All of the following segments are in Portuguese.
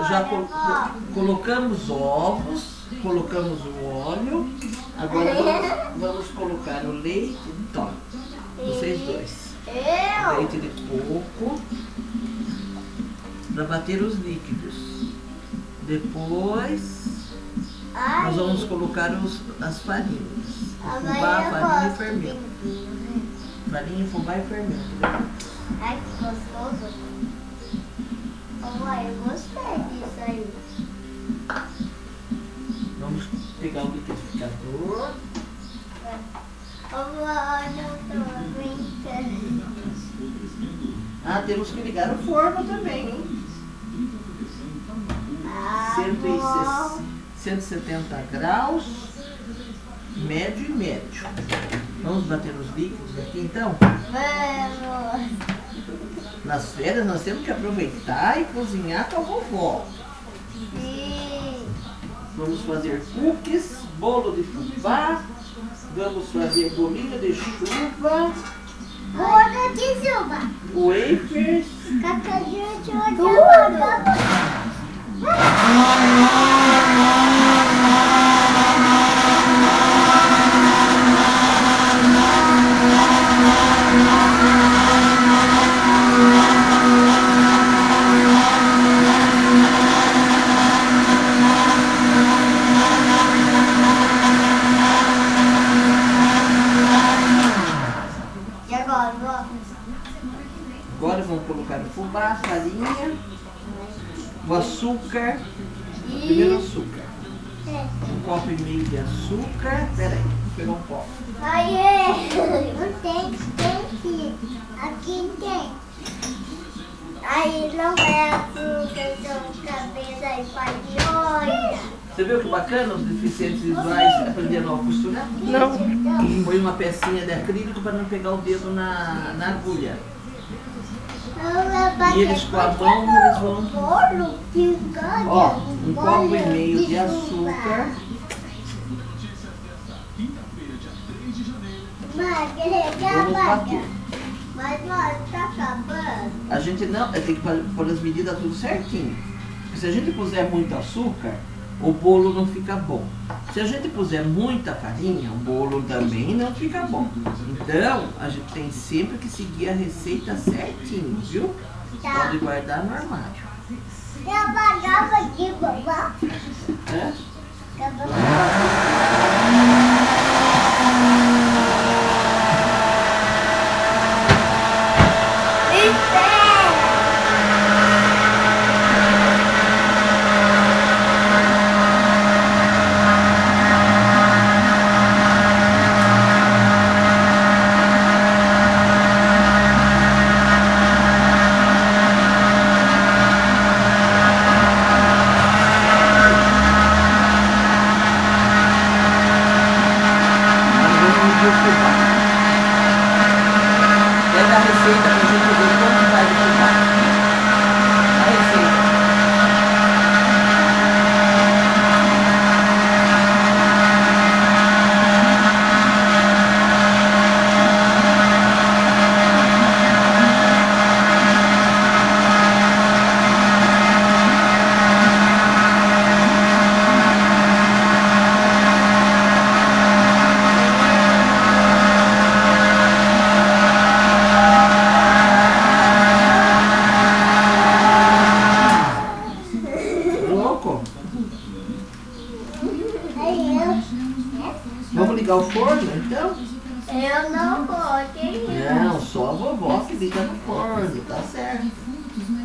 já colocamos ovos, colocamos o óleo. Agora vamos colocar o leite. Toma, vocês dois. Leite de coco para bater os líquidos. Depois nós vamos colocar as farinhas. Fubá, farinha e fermento. Farinha, fubá e fermento. Ai, que gostoso. Eu gostei disso aí. Vamos pegar o liquidificador. Não tô aguentando. Ah, temos que ligar o forno também, hein? 170 graus, médio e médio. Vamos bater os líquidos aqui então? Vamos. Nas férias nós temos que aproveitar e cozinhar com a vovó. Sim. Vamos fazer cookies, bolo de fubá, vamos fazer bolinho de chuva, Bolo de chuva. wafers, Cacadinho de chuva. E agora, Agora vamos colocar o fubá, a farinha, o açúcar, primeiro o açúcar. 1,5 copo de açúcar. Peraí, vou pegar um copo. Aí, não tem. Aqui tem. Aí não é açúcar, são cabeça e faz de olho. Você viu que bacana os deficientes visuais aprenderam a costurar? Não. Põe uma pecinha de acrílico para não pegar o dedo na agulha. E eles com a mão eles vão. Ó, 1,5 copo de açúcar. Vamos bater. Mas nós tá acabando. A gente não, tem que pôr as medidas tudo certinho. Porque se a gente puser muito açúcar, o bolo não fica bom. Se a gente puser muita farinha, o bolo também não fica bom. Então, a gente tem sempre que seguir a receita certinho, viu? Tá. Pode guardar no armário. Eu apagava aqui, babá. É? Pega a receita para a gente ver quanto vai ficar. A receita. Louco? Vamos ligar o forno então? Eu não vou, quem Não, só a vovó que liga no forno, tá certo.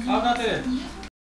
Olha, Natê.